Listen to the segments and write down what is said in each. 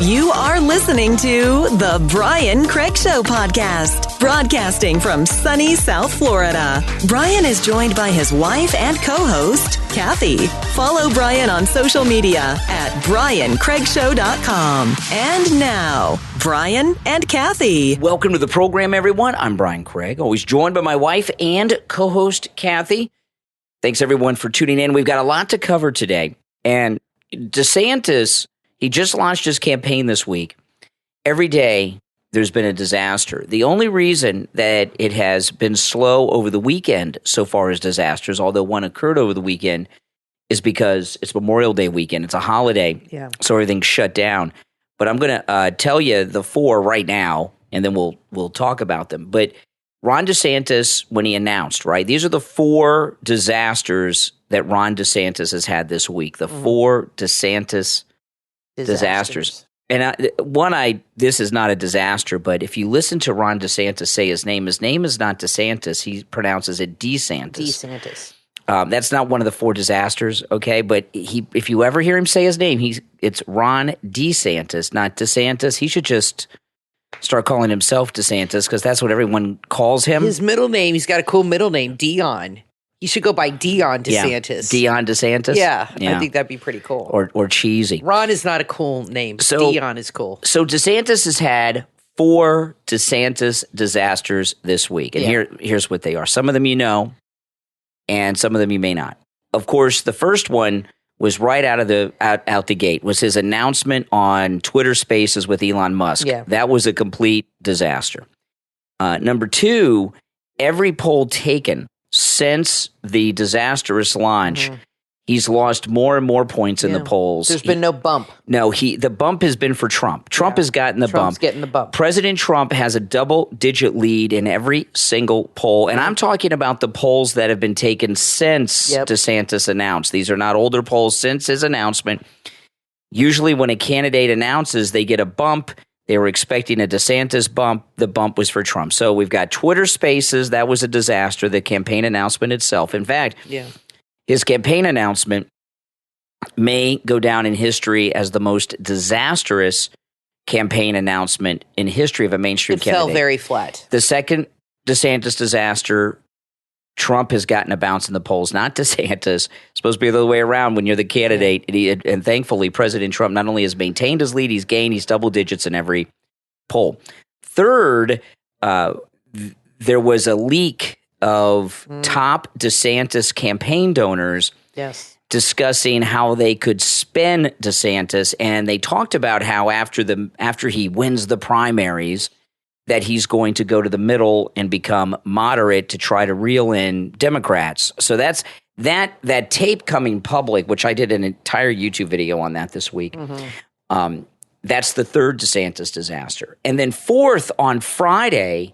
You are listening to The Brian Craig Show podcast, broadcasting from sunny South Florida. Brian is joined by his wife and co-host, Kathy. Follow Brian on social media at briancraigshow.com. And now, Brian and Kathy. Welcome to the program, everyone. I'm Brian Craig, always joined by my wife and co-host, Kathy. Thanks, everyone, for tuning in. We've got a lot to cover today. And DeSantis, he just launched his campaign this week. Every day, there's been a disaster. The only reason that it has been slow over the weekend so far as disasters, although one occurred over the weekend, is because it's Memorial Day weekend. It's a holiday, so everything's shut down. But I'm going to tell you the four right now, and then we'll talk about them. But Ron DeSantis, when he announced, right, these are the four disasters that Ron DeSantis has had this week. The four DeSantis disasters. And this is not a disaster, but if you listen to Ron DeSantis say his name is not DeSantis. He pronounces it DeSantis. That's not one of the four disasters, okay? But if you ever hear him say his name, it's Ron DeSantis, not DeSantis. He should just start calling himself DeSantis because that's what everyone calls him. His middle name, he's got a cool middle name, Dion. He should go by Dion DeSantis. Yeah. Dion DeSantis? Yeah, I think that'd be pretty cool. Or cheesy. Ron is not a cool name. Dion is cool. So DeSantis has had four DeSantis disasters this week. And here's what they are. Some of them you know, and some of them you may not. Of course, the first one was right out the gate, was his announcement on Twitter Spaces with Elon Musk. Yeah. That was a complete disaster. Number two, every poll taken since the disastrous launch, he's lost more and more points in the polls. There's been no bump. No, the bump has been for Trump. Trump has gotten the Trump's bump. getting the bump. President Trump has a double-digit lead in every single poll, and I'm talking about the polls that have been taken since DeSantis announced. These are not older polls since his announcement. Usually when a candidate announces, they get a bump. They were expecting a DeSantis bump. The bump was for Trump. So we've got Twitter Spaces. That was a disaster, the campaign announcement itself. In fact, his campaign announcement may go down in history as the most disastrous campaign announcement in history of a mainstream candidate. It fell very flat. The second DeSantis disaster, Trump has gotten a bounce in the polls, not DeSantis. It's supposed to be the other way around when you're the candidate. And thankfully, President Trump not only has maintained his lead, he's double digits in every poll. Third, there was a leak of top DeSantis campaign donors discussing how they could spin DeSantis. And they talked about how after he wins the primaries, that he's going to go to the middle and become moderate to try to reel in Democrats. So that's that tape coming public, which I did an entire YouTube video on that this week. That's the third DeSantis disaster. And then fourth, on Friday,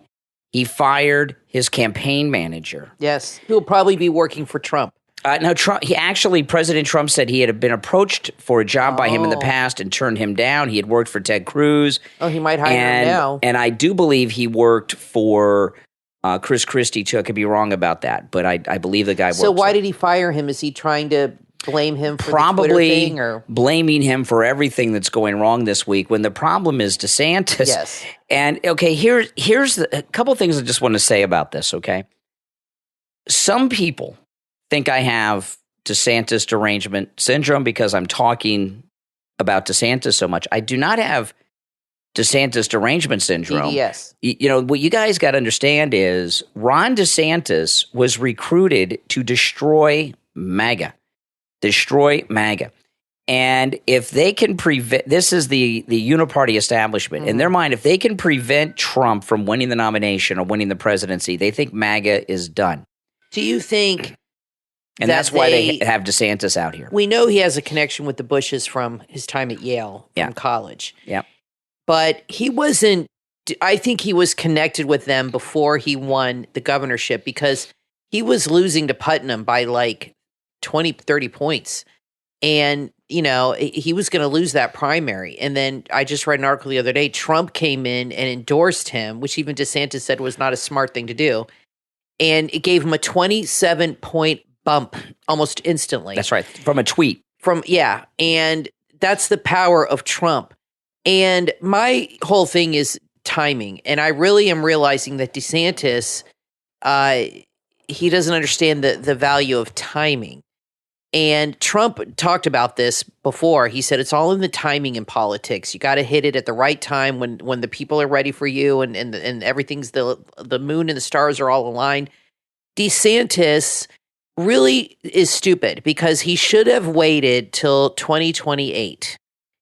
he fired his campaign manager. Yes, he'll probably be working for Trump. No, President Trump said he had been approached for a job by him in the past and turned him down. He had worked for Ted Cruz. Oh, he might hire him now. And I do believe he worked for Chris Christie, too. I could be wrong about that, but I believe the guy worked. So why did he fire him? Is he trying to blame him for the Twitter thing? Or? Blaming him for everything that's going wrong this week when the problem is DeSantis. Yes. And, okay, here's a couple things I just want to say about this, okay? Some people think I have DeSantis derangement syndrome because I'm talking about DeSantis so much. I do not have DeSantis derangement syndrome. Yes. You know, what you guys got to understand is Ron DeSantis was recruited to destroy MAGA. And if they can prevent, this is the uniparty establishment. In their mind, if they can prevent Trump from winning the nomination or winning the presidency, they think MAGA is done. Do you think... And that's why they have DeSantis out here. We know he has a connection with the Bushes from his time at Yale, from college. Yeah. But he wasn't, I think he was connected with them before he won the governorship because he was losing to Putnam by like 20, 30 points. And, you know, he was going to lose that primary. And then I just read an article the other day, Trump came in and endorsed him, which even DeSantis said was not a smart thing to do. And it gave him a 27-point bump almost instantly. That's right. From a tweet. And that's the power of Trump. And my whole thing is timing. And I really am realizing that DeSantis, he doesn't understand the value of timing. And Trump talked about this before. He said it's all in the timing in politics. You got to hit it at the right time when the people are ready for you and everything's the moon and the stars are all aligned. DeSantis really is stupid because he should have waited till 2028.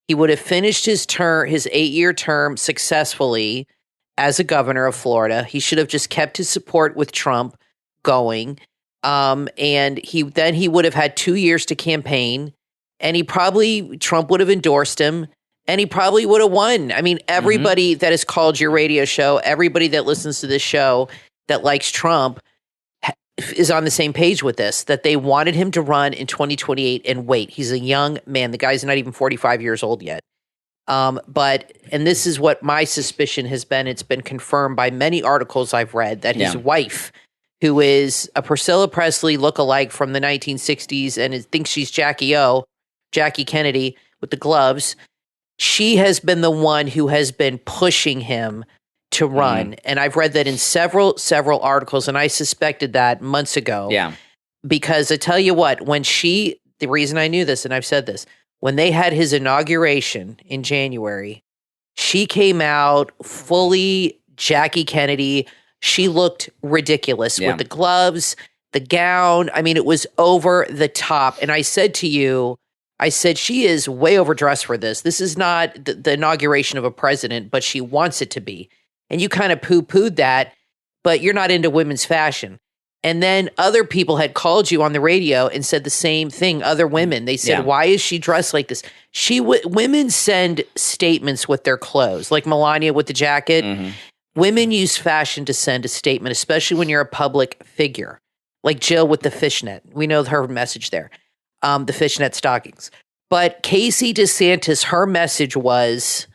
He would have finished his 8-year term successfully as a governor of Florida. He should have just kept his support with Trump going. And he would have had 2 years to campaign, and Trump would have endorsed him, and he probably would have won. I mean, everybody that has called your radio show, everybody that listens to this show that likes Trump is on the same page with this, that they wanted him to run in 2028 and wait. He's a young man. The guy's not even 45 years old yet. And this is what my suspicion has been. It's been confirmed by many articles I've read that his wife, who is a Priscilla Presley lookalike from the 1960s and thinks she's Jackie Kennedy with the gloves. She has been the one who has been pushing him to run. And I've read that in several articles, and I suspected that months ago. Yeah. Because I tell you what, the reason I knew this, and I've said this, when they had his inauguration in January, she came out fully Jackie Kennedy. She looked ridiculous with the gloves, the gown. I mean, it was over the top. And I said to you, she is way overdressed for this. This is not the inauguration of a president, but she wants it to be. And you kind of poo-pooed that, but you're not into women's fashion. And then other people had called you on the radio and said the same thing. Other women, they said, why is she dressed like this? Women send statements with their clothes, like Melania with the jacket. Women use fashion to send a statement, especially when you're a public figure, like Jill with the fishnet. We know her message there, the fishnet stockings. But Casey DeSantis, her message was,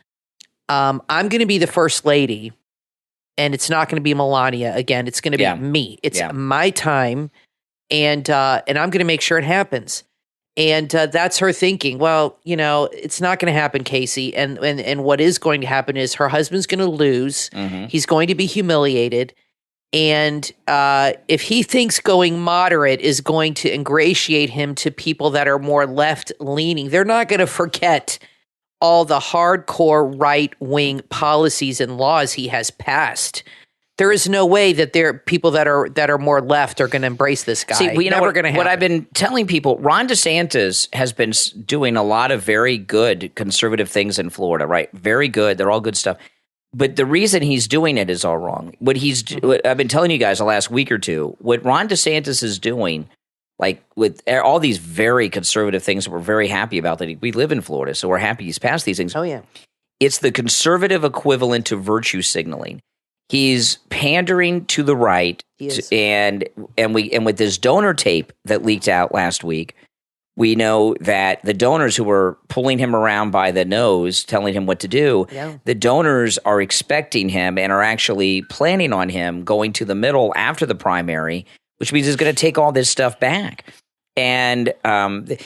I'm going to be the first lady, and it's not going to be Melania again. It's going to be me. It's my time, and I'm going to make sure it happens. And that's her thinking. Well, it's not going to happen, Casey. And what is going to happen is her husband's going to lose. He's going to be humiliated. And if he thinks going moderate is going to ingratiate him to people that are more left-leaning, they're not going to forget all the hardcore right-wing policies and laws he has passed. There is no way that there are people that are more left are going to embrace this guy. See, what I've been telling people, Ron DeSantis has been doing a lot of very good conservative things in Florida, right? Very good. They're all good stuff. But the reason he's doing it is all wrong. What I've been telling you guys the last week or two, what Ron DeSantis is doing, like with all these very conservative things that we're very happy about, that we live in Florida, so we're happy he's passed these things. Oh, yeah. It's the conservative equivalent to virtue signaling. He's pandering to the right, and with this donor tape that leaked out last week, we know that the donors who were pulling him around by the nose, telling him what to do, the donors are expecting him and are actually planning on him going to the middle after the primary, which means he's going to take all this stuff back. And I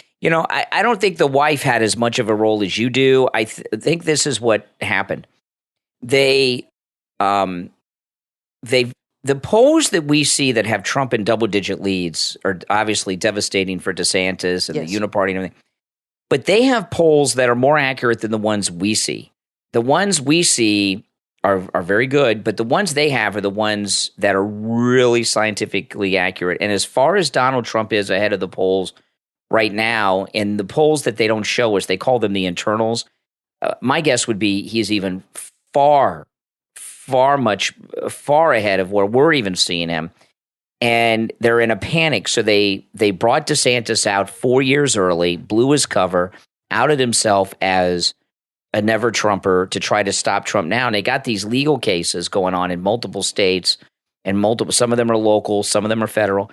don't think the wife had as much of a role as you do. I think this is what happened. The polls that we see that have Trump in double-digit leads are obviously devastating for DeSantis and the Uniparty and everything. But they have polls that are more accurate than the ones we see. The ones we see are very good, but the ones they have are the ones that are really scientifically accurate. And as far as Donald Trump is ahead of the polls right now, in the polls that they don't show us, they call them the internals, my guess would be he's even far ahead of where we're even seeing him. And they're in a panic. So they brought DeSantis out 4 years early, blew his cover, outed himself as a never Trumper to try to stop Trump now. And they got these legal cases going on in multiple states, and some of them are local, some of them are federal.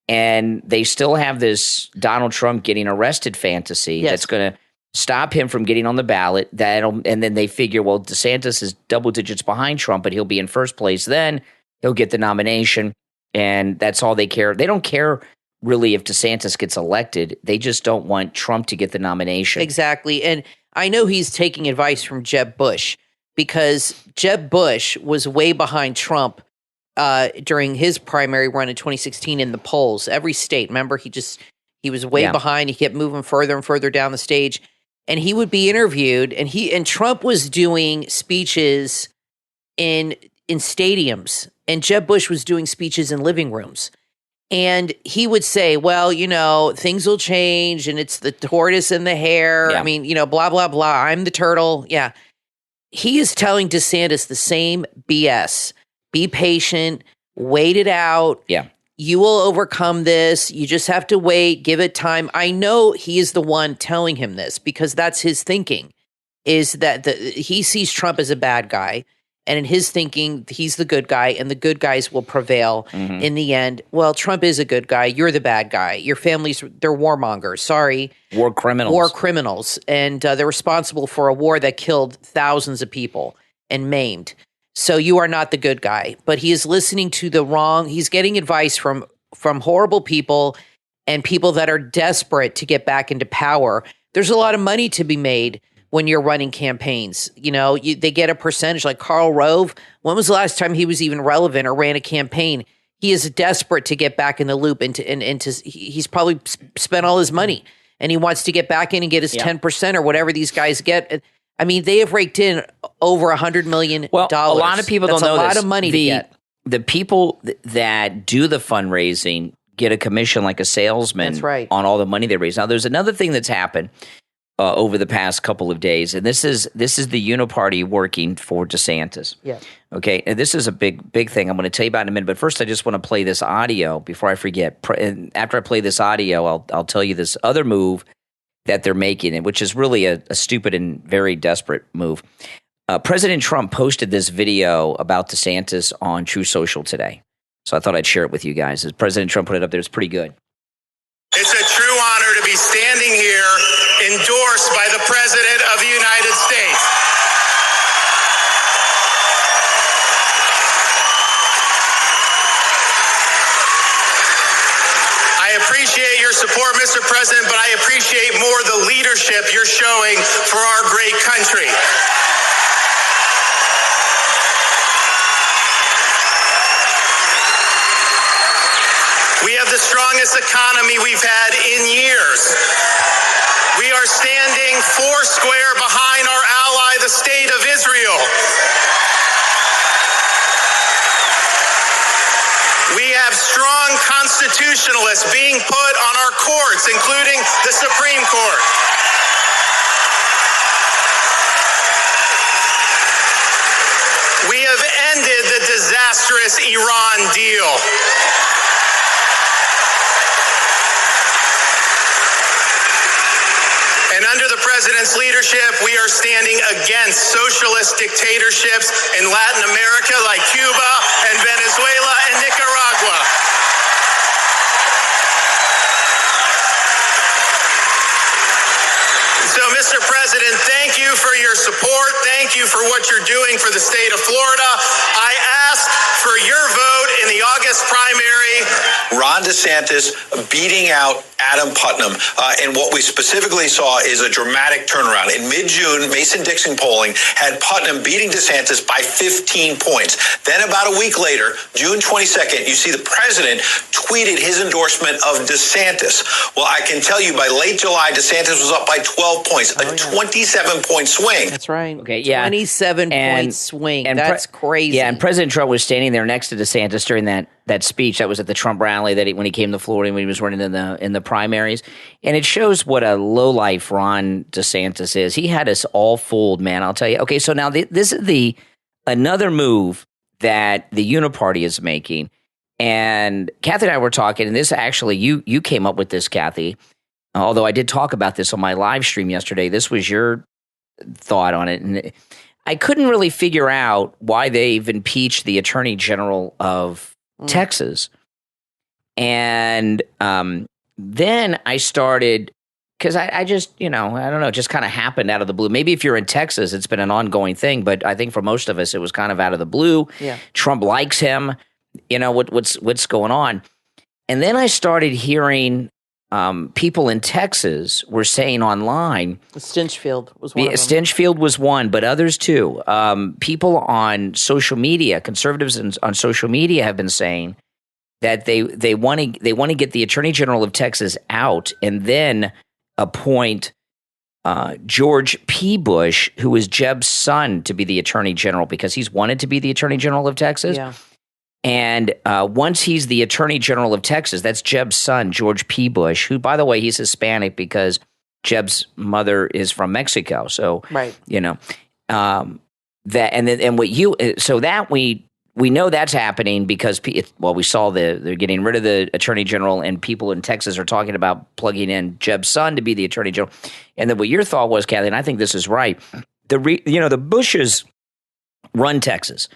And they still have this Donald Trump getting arrested fantasy that's going to stop him from getting on the ballot. And then they figure, well, DeSantis is double digits behind Trump, but he'll be in first place. Then he'll get the nomination, and that's all they care. They don't care really, if DeSantis gets elected, they just don't want Trump to get the nomination. Exactly. And I know he's taking advice from Jeb Bush, because Jeb Bush was way behind Trump during his primary run in 2016 in the polls. Every state, remember, he was way behind. He kept moving further and further down the stage, and he would be interviewed, and Trump was doing speeches in stadiums, and Jeb Bush was doing speeches in living rooms. And he would say, well, things will change, and it's the tortoise and the hare. Yeah. I mean, blah, blah, blah. I'm the turtle. Yeah. He is telling DeSantis the same BS. Be patient, wait it out. Yeah. You will overcome this. You just have to wait, give it time. I know he is the one telling him this, because that's his thinking, is that he sees Trump as a bad guy. And in his thinking, he's the good guy, and the good guys will prevail in the end. Well, Trump is a good guy. You're the bad guy. Your family's, they're warmongers. Sorry. War criminals. War criminals. And they're responsible for a war that killed thousands of people and maimed. So you are not the good guy. But he is listening to he's getting advice from horrible people and people that are desperate to get back into power. There's a lot of money to be made when you're running campaigns. They get a percentage. Like Karl Rove, when was the last time he was even relevant or ran a campaign? He is desperate to get back in the loop, he's probably spent all his money, and he wants to get back in and get his 10% or whatever these guys get. I mean, they have raked in over $100 million. Well, a lot of people don't know this. That's a lot of money to get. The people that do the fundraising get a commission like a salesman. That's right. On all the money they raise. Now, there's another thing that's happened over the past couple of days, and this is the Uniparty working for DeSantis. Yeah. Okay, and this is a big thing I'm going to tell you about in a minute. But first, I just want to play this audio before I forget. And after I play this audio, I'll tell you this other move that they're making, which is really a stupid and very desperate move. President Trump posted this video about DeSantis on True Social today, so I thought I'd share it with you guys. As President Trump put it up there, it's pretty good. It's a true honor to be standing here endorsed by the President of the United States. I appreciate your support, Mr. President, but I appreciate more the leadership you're showing for our great country. We have the strongest economy we've had in years. We are standing foursquare behind our ally, the State of Israel. We have strong constitutionalists being put on our courts, including the Supreme Court. We have ended the disastrous Iran deal. And under the president's leadership, we are standing against socialist dictatorships in Latin America like Cuba and Venezuela and Nicaragua. So, Mr. President, thank you for your support. Thank you for what you're doing for the state of Florida. I ask for your vote in the August primary. Ron DeSantis beating out Adam Putnam. And what we specifically saw is a dramatic turnaround. In mid-June, Mason-Dixon polling had Putnam beating DeSantis by 15 points. Then about a week later, June 22nd, you see the president tweeted his endorsement of DeSantis. Well, I can tell you by late July, DeSantis was up by 12 points, a 27-point swing. That's right. Okay, yeah. 27-point swing. That's crazy. Yeah, and President Trump was standing there next to DeSantis during that speech. That was at the Trump rally when he came to Florida, when he was running in the primaries. And it shows what a lowlife Ron DeSantis is. He had us all fooled, man, I'll tell you. Okay, so now this is another move that the Uniparty is making. And Kathy and I were talking, and this actually, you came up with this, Kathy. Although I did talk about this on my live stream yesterday. This was your thought on it. And I couldn't really figure out why they've impeached the Attorney General of Texas. And then I started, because I just, I don't know, it just kind of happened out of the blue. Maybe if you're in Texas, it's been an ongoing thing, but I think for most of us, it was kind of out of the blue. Yeah. Trump likes him. What's going on? And then I started hearing people in Texas were saying online. Stinchfield was one of them. Stinchfield was one, but others too. People on social media, conservatives on social media have been saying that they want to get the Attorney General of Texas out and then appoint George P. Bush, who is Jeb's son, to be the Attorney General because he's wanted to be the Attorney General of Texas. Yeah. And once he's the Attorney General of Texas, that's Jeb's son, George P. Bush, who, by the way, he's Hispanic because Jeb's mother is from Mexico. So, right. We know that's happening because, we saw they're getting rid of the Attorney General, and people in Texas are talking about plugging in Jeb's son to be the Attorney General. And then what your thought was, Kathy, and I think this is right. The Bushes run Texas.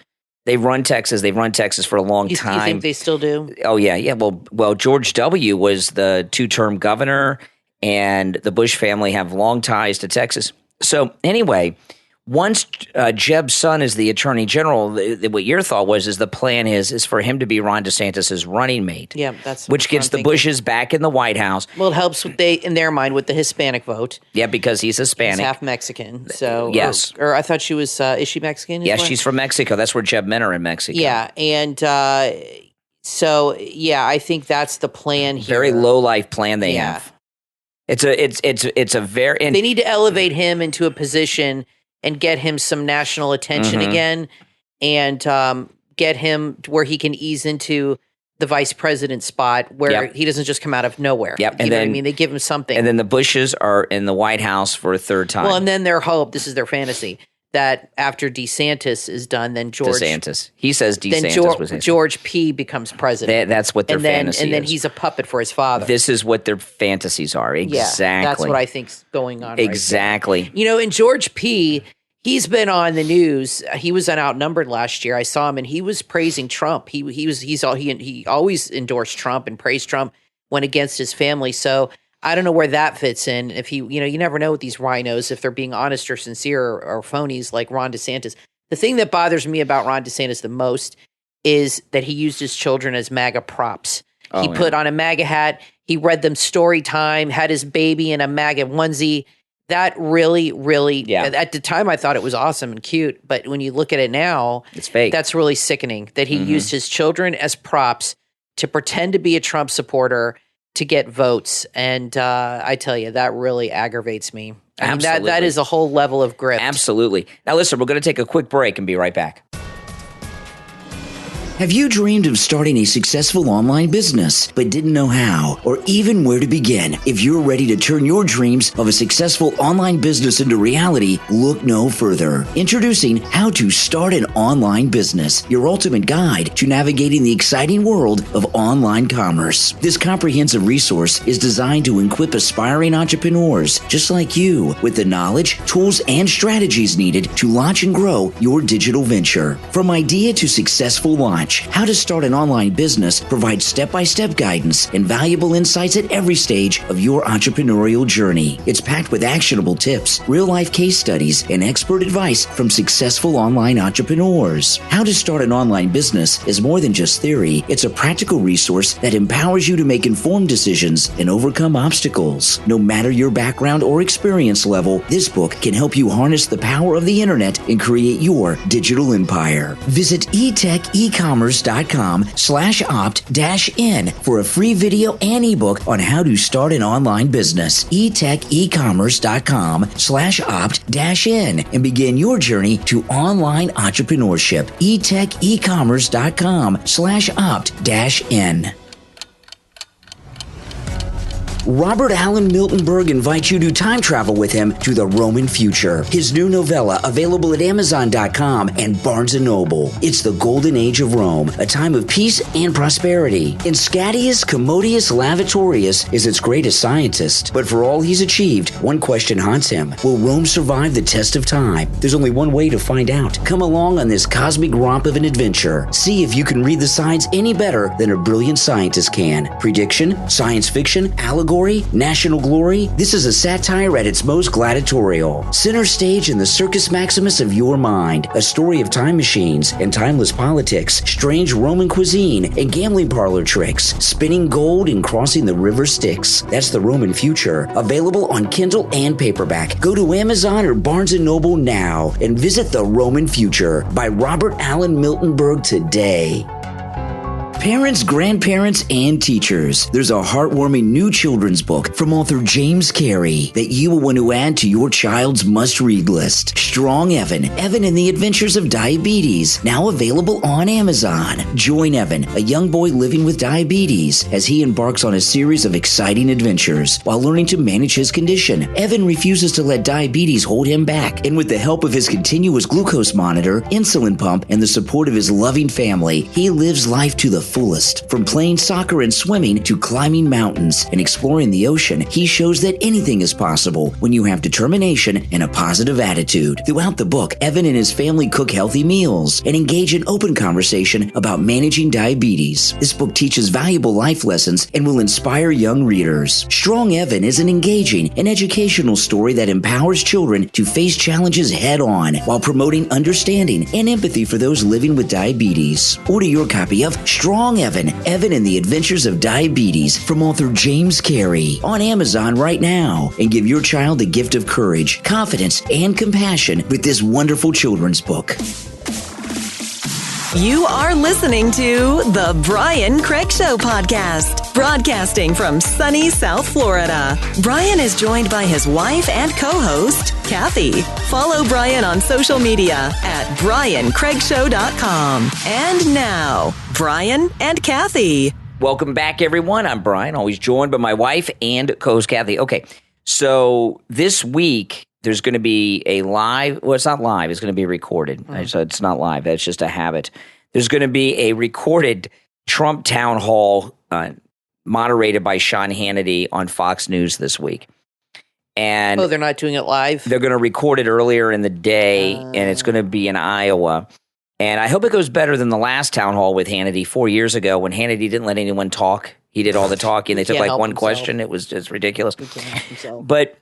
They've run Texas. They've run Texas for a long time. You think they still do? Oh, yeah. Well, George W. was the 2-term governor, and the Bush family have long ties to Texas. So anyway, once Jeb's son is the Attorney General, what your thought is the plan is for him to be Ron DeSantis' running mate. Yeah, that's which gets the Bushes back in the White House. Well, it helps in their mind with the Hispanic vote. Yeah, because he's Hispanic. He's half Mexican. So yes, or I thought she was. Is she Mexican? Yeah, she's from Mexico. That's where Jeb met her in Mexico. Yeah, and so I think that's the plan here. Very low life plan they have. It's a very. They need to elevate him into a position and get him some national attention again, and get him where he can ease into the vice president spot where he doesn't just come out of nowhere. Yep. You know what I mean? They give him something. And then the Bushes are in the White House for a third time. Well, and then their hope, this is their fantasy, that after DeSantis is done, then DeSantis. He says DeSantis was George P. becomes president. That's what their fantasy is. And then he's a puppet for his father. This is what their fantasies are. Exactly. Yeah, that's what I think's going on. Exactly. Right now. And George P., he's been on the news. He was outnumbered last year. I saw him, and he was praising Trump. He always endorsed Trump and praised Trump, went against his family. So I don't know where that fits in. If you never know with these rhinos, if they're being honest or sincere or phonies like Ron DeSantis. The thing that bothers me about Ron DeSantis the most is that he used his children as MAGA props. He put on a MAGA hat. He read them story time, had his baby in a MAGA onesie. That really, at the time I thought it was awesome and cute, but when you look at it now, it's fake. That's really sickening that he used his children as props to pretend to be a Trump supporter to get votes. And I tell you, that really aggravates me. I mean, that is a whole level of grift. Absolutely. Now listen, we're going to take a quick break and be right back. Have you dreamed of starting a successful online business but didn't know how or even where to begin? If you're ready to turn your dreams of a successful online business into reality, look no further. Introducing How to Start an Online Business, your ultimate guide to navigating the exciting world of online commerce. This comprehensive resource is designed to equip aspiring entrepreneurs just like you with the knowledge, tools, and strategies needed to launch and grow your digital venture. From idea to successful launch, How to Start an Online Business provides step-by-step guidance and valuable insights at every stage of your entrepreneurial journey. It's packed with actionable tips, real-life case studies, and expert advice from successful online entrepreneurs. How to Start an Online Business is more than just theory. It's a practical resource that empowers you to make informed decisions and overcome obstacles. No matter your background or experience level, this book can help you harness the power of the internet and create your digital empire. Visit etechecommerce.com/opt-in for a free video and ebook on how to start an online business. etechecommerce.com/opt-in and begin your journey to online entrepreneurship. etechecommerce.com/opt-in. Robert Allen Miltenberg invites you to time travel with him to the Roman future. His new novella available at Amazon.com and Barnes & Noble. It's the golden age of Rome, a time of peace and prosperity. And Scadius Commodius Lavatorius is its greatest scientist. But for all he's achieved, one question haunts him. Will Rome survive the test of time? There's only one way to find out. Come along on this cosmic romp of an adventure. See if you can read the signs any better than a brilliant scientist can. Prediction, science fiction, allegory, category, National Glory, this is a satire at its most gladiatorial. Center stage in the Circus Maximus of your mind, a story of time machines and timeless politics, strange Roman cuisine and gambling parlor tricks, spinning gold and crossing the river Styx. That's the Roman future. Available on Kindle and paperback. Go to Amazon or Barnes & Noble now and visit The Roman Future by Robert Allen Miltenberg today. Parents, grandparents, and teachers, there's a heartwarming new children's book from author James Carey that you will want to add to your child's must-read list. Strong Evan, Evan and the Adventures of Diabetes, now available on Amazon. Join Evan, a young boy living with diabetes, as he embarks on a series of exciting adventures while learning to manage his condition. Evan refuses to let diabetes hold him back, and with the help of his continuous glucose monitor, insulin pump, and the support of his loving family, he lives life to the fullest. From playing soccer and swimming to climbing mountains and exploring the ocean, he shows that anything is possible when you have determination and a positive attitude. Throughout the book, Evan and his family cook healthy meals and engage in open conversation about managing diabetes. This book teaches valuable life lessons and will inspire young readers. Strong Evan is an engaging and educational story that empowers children to face challenges head on while promoting understanding and empathy for those living with diabetes. Order your copy of Strong Evan, Evan and the Adventures of Diabetes from author James Carey on Amazon right now, and give your child the gift of courage, confidence, and compassion with this wonderful children's book. You are listening to The Brian Craig Show podcast, broadcasting from sunny South Florida. Brian is joined by his wife and co-host, Kathy. Follow Brian on social media at BrianCraigShow.com. And now, Brian and Kathy. Welcome back, everyone. I'm Brian, always joined by my wife and co-host Kathy. Okay, so this week, there's going to be a live, well, it's not live, it's going to be recorded. So it's not live, that's just a habit. There's going to be a recorded Trump town hall moderated by Sean Hannity on Fox News this week. And they're not doing it live? They're going to record it earlier in the day, and it's going to be in Iowa. And I hope it goes better than the last town hall with Hannity 4 years ago when Hannity didn't let anyone talk. He did all the talking. They took like one question. It was just ridiculous. But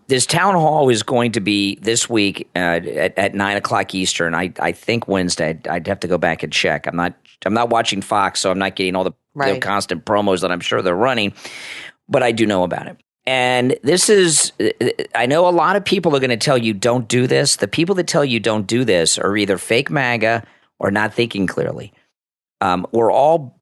this town hall is going to be this week at 9 o'clock Eastern. I think Wednesday. I'd have to go back and check. I'm not watching Fox, so I'm not getting all the constant promos that I'm sure they're running. But I do know about it. And this is, I know a lot of people are going to tell you don't do this. The people that tell you don't do this are either fake MAGA or not thinking clearly. We're all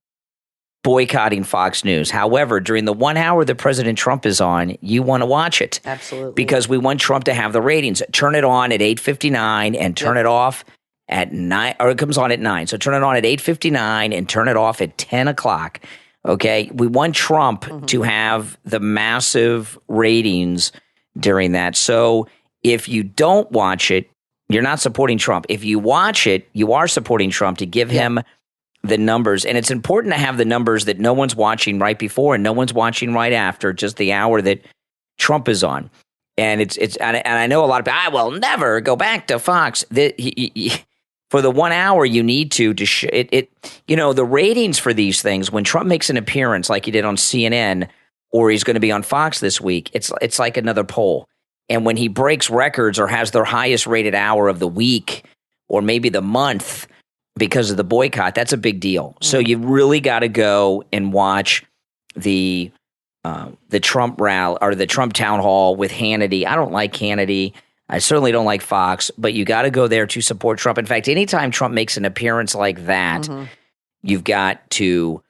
boycotting Fox News. However, during the 1 hour that President Trump is on, you want to watch it. Absolutely. Because we want Trump to have the ratings. Turn it on at 8:59 and turn it off at 9, or it comes on at 9. So turn it on at 8:59 and turn it off at 10 o'clock. Okay, we want Trump to have the massive ratings during that. So if you don't watch it, you're not supporting Trump. If you watch it, you are supporting Trump to give him the numbers. And it's important to have the numbers that no one's watching right before and no one's watching right after, just the hour that Trump is on. And and I know a lot of people, I will never go back to Fox. For the 1 hour, you need to the ratings for these things, when Trump makes an appearance like he did on CNN or he's going to be on Fox this week, it's like another poll. And when he breaks records or has their highest rated hour of the week or maybe the month because of the boycott, that's a big deal. So you really got to go and watch the Trump rally or the Trump town hall with Hannity. I don't like Hannity. I certainly don't like Fox, but you got to go there to support Trump. In fact, anytime Trump makes an appearance like that, you've got to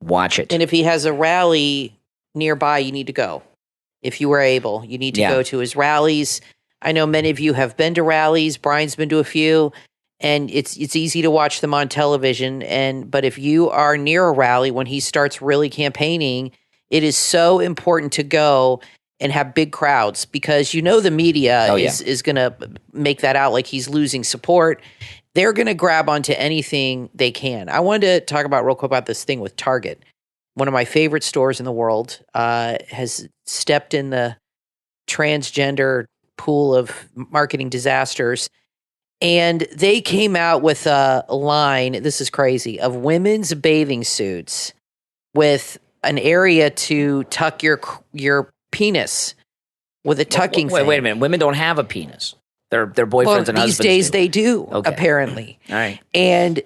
watch it. And if he has a rally nearby, you need to go. If you were able, you need to go to his rallies. I know many of you have been to rallies. Brian's been to a few, and it's easy to watch them on television. But if you are near a rally when he starts really campaigning, it is so important to go and have big crowds, because the media is going to make that out like he's losing support. They're going to grab onto anything they can. I wanted to talk about real quick about this thing with Target. One of my favorite stores in the world has stepped in the transgender pool of marketing disasters. And they came out with a line, this is crazy, of women's bathing suits with an area to tuck your penis with a tucking thing. Wait a minute. Women don't have a penis. Their boyfriends and husbands these days do. they do, Okay. apparently. All right. And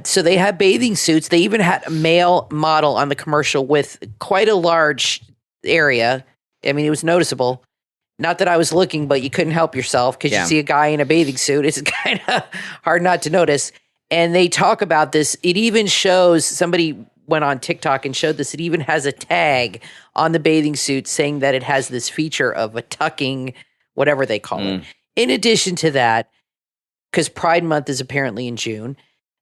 so they have bathing suits. They even had a male model on the commercial with quite a large area. I mean, it was noticeable. Not that I was looking, but you couldn't help yourself because you see a guy in a bathing suit. It's kind of hard not to notice. And they talk about this. It even shows, somebody went on TikTok and showed this. It even has a tag on the bathing suit saying that it has this feature of a tucking, whatever they call it. In addition to that, because Pride Month is apparently in June.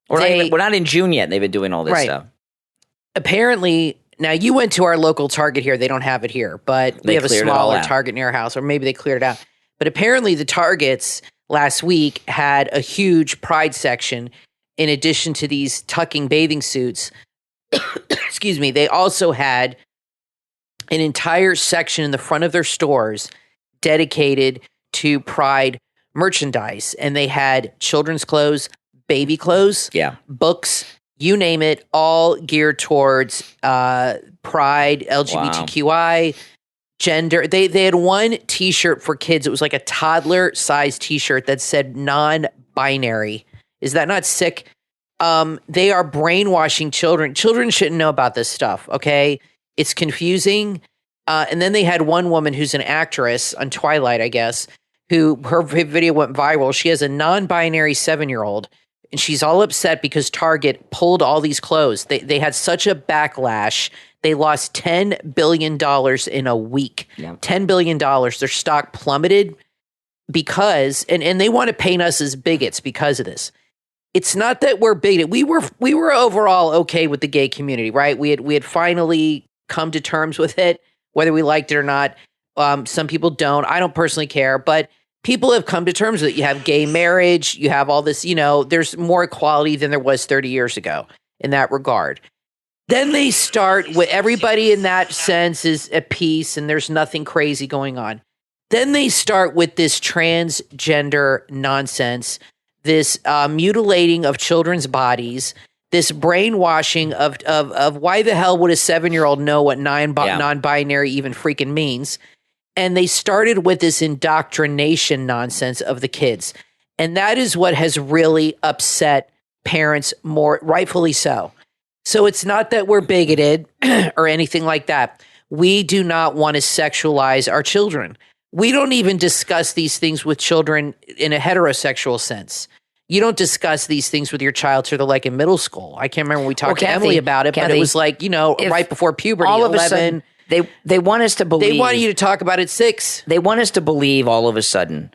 We're not in June yet. They've been doing all this stuff. Apparently, now you went to our local Target here. They don't have it here, but we have a smaller Target near our house, or maybe they cleared it out. But apparently the Targets last week had a huge Pride section. In addition to these tucking bathing suits, excuse me, they also had an entire section in the front of their stores dedicated to Pride merchandise. And they had children's clothes, baby clothes, books, you name it, all geared towards Pride, LGBTQI, gender. They had one T-shirt for kids. It was like a toddler-sized T-shirt that said non-binary. Is that not sick? They are brainwashing children. Children shouldn't know about this stuff, okay? It's confusing. And then they had one woman who's an actress on Twilight, I guess, who her video went viral. She has a non-binary 7-year-old, and she's all upset because Target pulled all these clothes. They had such a backlash. They lost $10 billion in a week. Yeah. $10 billion. Their stock plummeted because, and they want to paint us as bigots because of this. It's not that we're bigoted. We were overall okay with the gay community, right? We had finally come to terms with it, whether we liked it or not. Some people don't. I don't personally care, but people have come to terms with it. You have gay marriage. You have all this, there's more equality than there was 30 years ago in that regard. Then they start with everybody in that sense is at peace and there's nothing crazy going on. Then they start with this transgender nonsense, this mutilating of children's bodies, this brainwashing of why the hell would a 7-year-old know what non-binary even freaking means? And they started with this indoctrination nonsense of the kids. And that is what has really upset parents more, rightfully so. So it's not that we're bigoted or anything like that. We do not want to sexualize our children. We don't even discuss these things with children in a heterosexual sense. You don't discuss these things with your child till they're like in middle school. I can't remember when we talked to Emily about it, but it was like, right before puberty, all of 11. A sudden, they want us to believe. They want you to talk about it 6. They want us to believe all of a sudden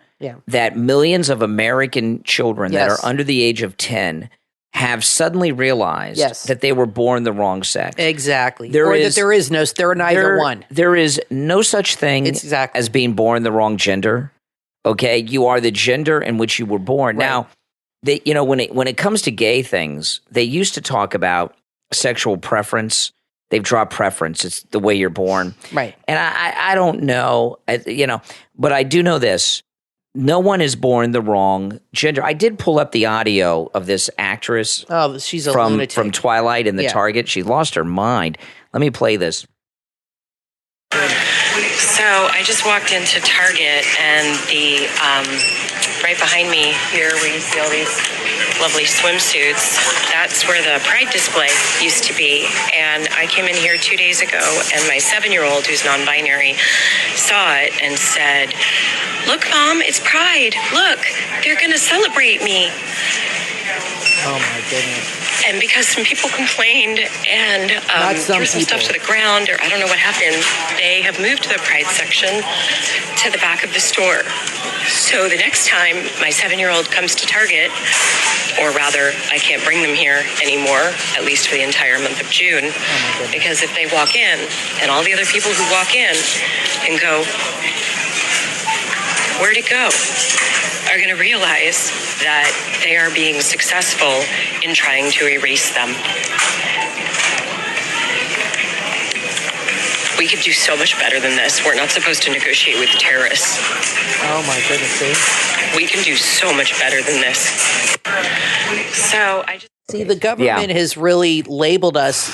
that millions of American children that are under the age of 10 have suddenly realized that they were born the wrong sex. Exactly. They're neither one. There is no such thing as being born the wrong gender. Okay? You are the gender in which you were born. Right. Now, when it comes to gay things, they used to talk about sexual preference. They've dropped preference. It's the way you're born. Right. And I don't know, but I do know this. No one is born the wrong gender. I did pull up the audio of this actress. Oh, she's a lunatic. From Twilight in the Target. She lost her mind. Let me play this. So I just walked into Target, and the right behind me here, where you see all these lovely swimsuits, that's where the Pride display used to be. And I came in here 2 days ago, and my 7-year-old, who's non-binary, saw it and said, "Look, Mom, it's Pride. Look, they're going to celebrate me." Oh, my goodness. And because some people complained and threw some stuff to the ground, or I don't know what happened, they have moved the Pride section to the back of the store. So the next time my 7-year-old comes to Target, or rather, I can't bring them here anymore, at least for the entire month of June, because if they walk in, and all the other people who walk in and go, "Where'd it go?" are going to realize that they are being successful in trying to erase them. We could do so much better than this. We're not supposed to negotiate with terrorists. Oh my goodness, see? We can do so much better than this. So I just... See, the government has really labeled us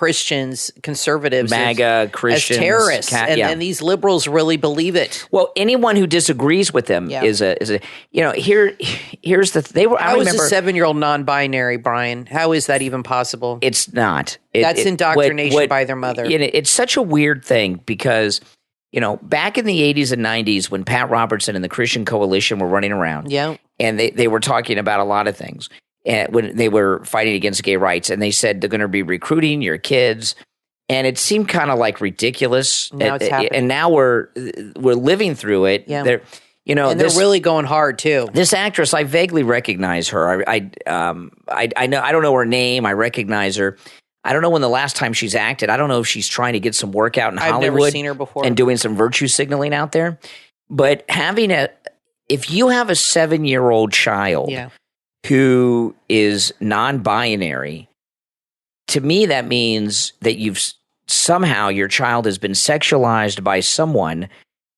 Christians, conservatives, MAGA Christians, as terrorists, and these liberals really believe it. Well, anyone who disagrees with them is a here's the they were. How is a 7-year-old non-binary, Brian? How is that even possible? It's not. That's indoctrination by their mother. It's such a weird thing because back in the 80s and 90s when Pat Robertson and the Christian Coalition were running around, and they were talking about a lot of things. And when they were fighting against gay rights, and they said they're going to be recruiting your kids, and it seemed kind of like ridiculous. Now it's happening. And now we're living through it. Yeah. They're really going hard too. This actress, I vaguely recognize her. I know I don't know her name. I recognize her. I don't know when the last time she's acted. I don't know if she's trying to get some work out in Hollywood. I've never seen her before. And doing some virtue signaling out there. But if you have a 7-year-old child who is non-binary, to me that means that somehow your child has been sexualized by someone,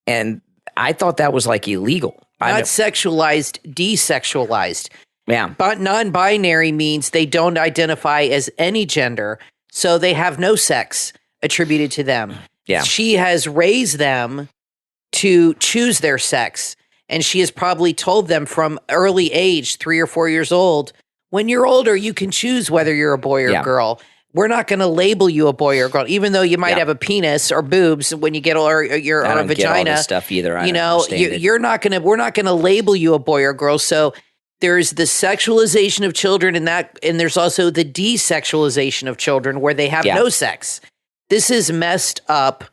and I thought that was like illegal. Not sexualized, desexualized. Yeah. But non-binary means they don't identify as any gender, so they have no sex attributed to them. Yeah. She has raised them to choose their sex, and she has probably told them from early age, 3 or 4 years old, when you're older, you can choose whether you're a boy or girl. We're not going to label you a boy or a girl, even though you might have a penis or boobs when you get or a vagina. I don't get all this stuff either. We're not going to label you a boy or girl. So there's the sexualization of children, and there's also the desexualization of children where they have no sex. This is messed up.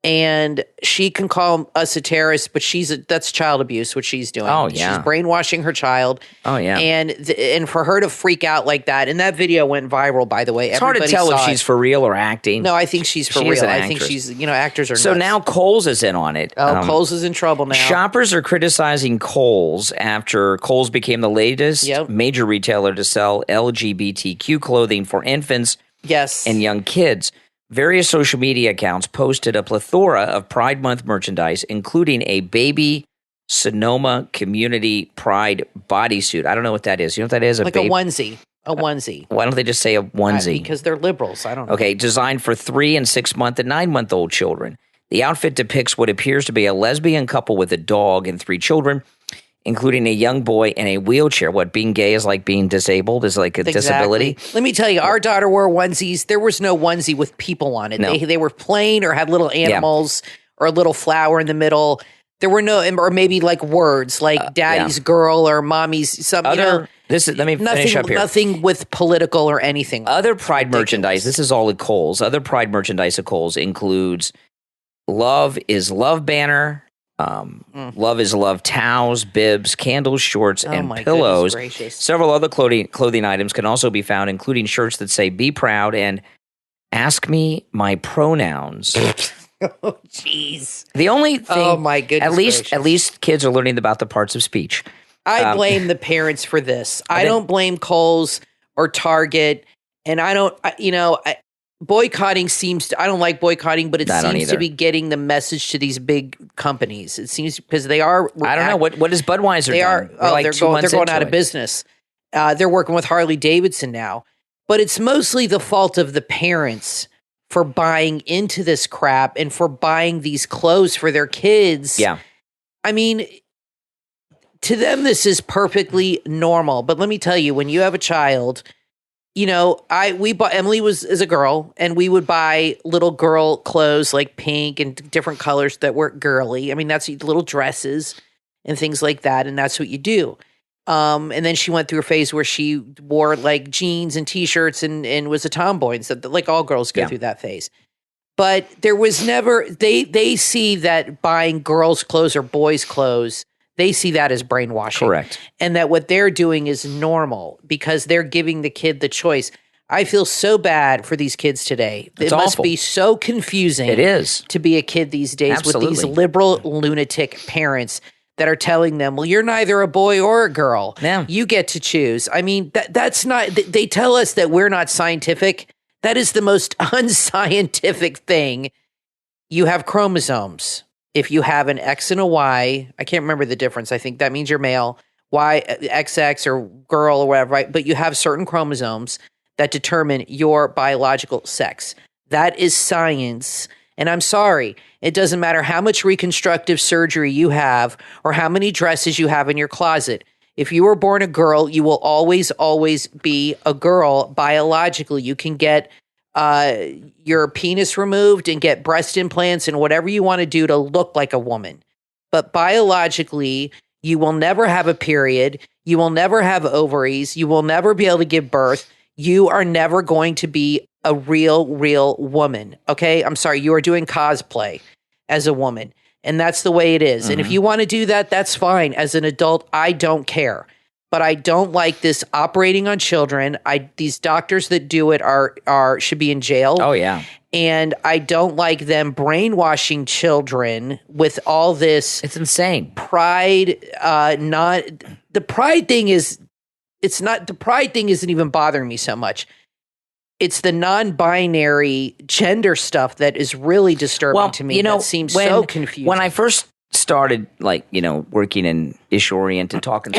And she can call us a terrorist, but that's child abuse, what she's doing. Oh, yeah. She's brainwashing her child. Oh, yeah. And for her to freak out like that, and that video went viral, by the way. It's hard to tell if she's for real or acting. No, I think she's for real. I think she's, actors are So nuts. now Kohl's is in on it. Kohl's is in trouble now. Shoppers are criticizing Kohl's after Kohl's became the latest major retailer to sell LGBTQ clothing for infants and young kids. Various social media accounts posted a plethora of Pride Month merchandise, including a baby Sonoma Community Pride bodysuit. I don't know what that is. You know what that is? A onesie. A onesie. Why don't they just say a onesie? Because they're liberals. I don't know. Okay, designed for 3 and 6 month and 9 month old children. The outfit depicts what appears to be a lesbian couple with a dog and 3 children, including a young boy in a wheelchair. What, being gay is like being disabled, is like a disability? Let me tell you, our daughter wore onesies. There was no onesie with people on it. No. They were plain or had little animals or a little flower in the middle. There were no, or maybe like words like daddy's girl or mommy's something. Let me finish up here. Nothing with political or anything. Other Pride merchandise, this is all at Kohl's. Other Pride merchandise at Kohl's includes Love is Love banner, Love is Love towels, bibs, candles, shorts, and pillows. Several other clothing items can also be found, including shirts that say "Be proud" and "Ask me my pronouns." Oh, jeez. The only thing, oh my goodness, at least kids are learning about the parts of speech. I blame the parents for this. I don't blame Kohl's or Target, and I don't. Boycotting I don't like boycotting, but it seems to be getting the message to these big companies. It seems because they are. I don't know what is Budweiser. They're going out of business. They're working with Harley Davidson now, but it's mostly the fault of the parents for buying into this crap and for buying these clothes for their kids. Yeah, I mean, to them this is perfectly normal. But let me tell you, when you have a child. We bought, Emily is a girl, and we would buy little girl clothes like pink and different colors that were girly. I mean, that's little dresses and things like that, and that's what you do. And then she went through a phase where she wore like jeans and t-shirts and was a tomboy, and so like all girls go through that phase. But there was never they see that buying girls' clothes or boys' clothes. They see that as brainwashing. Correct. And that what they're doing is normal because they're giving the kid the choice. I feel so bad for these kids today. It's it must awful. be so confusing. It is. To be a kid these days with these liberal lunatic parents that are telling them, well, you're neither a boy or a girl. Yeah. You get to choose. I mean, that's not, they tell us that we're not scientific. That is the most unscientific thing. You have chromosomes. If you have an X and a Y, I can't remember the difference. I think that means you're male, Y, XX or girl or whatever, right? But you have certain chromosomes that determine your biological sex. That is science. And I'm sorry, it doesn't matter how much reconstructive surgery you have or how many dresses you have in your closet. If you were born a girl, you will always, always be a girl biologically. You can get your penis removed and get breast implants and whatever you want to do to look like a woman. But biologically, you will never have a period. You will never have ovaries. You will never be able to give birth. You are never going to be a real woman. Okay? I'm sorry. You are doing cosplay as a woman. And that's the way it is. Mm-hmm. And if you want to do that, that's fine. As an adult, I don't care. But I don't like this operating on children. These doctors that do it should be in jail. Oh, yeah. And I don't like them brainwashing children with all this. It's insane. Pride. The pride thing isn't even bothering me so much. It's the non-binary gender stuff that is really disturbing to me. That seems so confusing. When I first started, working in issue-oriented talking,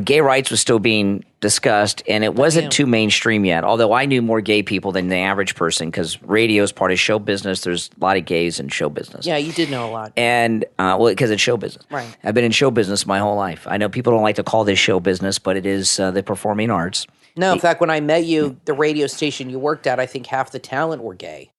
gay rights was still being discussed, and it wasn't too mainstream yet. Although I knew more gay people than the average person, because radio is part of show business. There's a lot of gays in show business. Yeah, you did know a lot. And because it's show business. Right. I've been in show business my whole life. I know people don't like to call this show business, but it is the performing arts. No, in fact, when I met you, the radio station you worked at, I think half the talent were gay.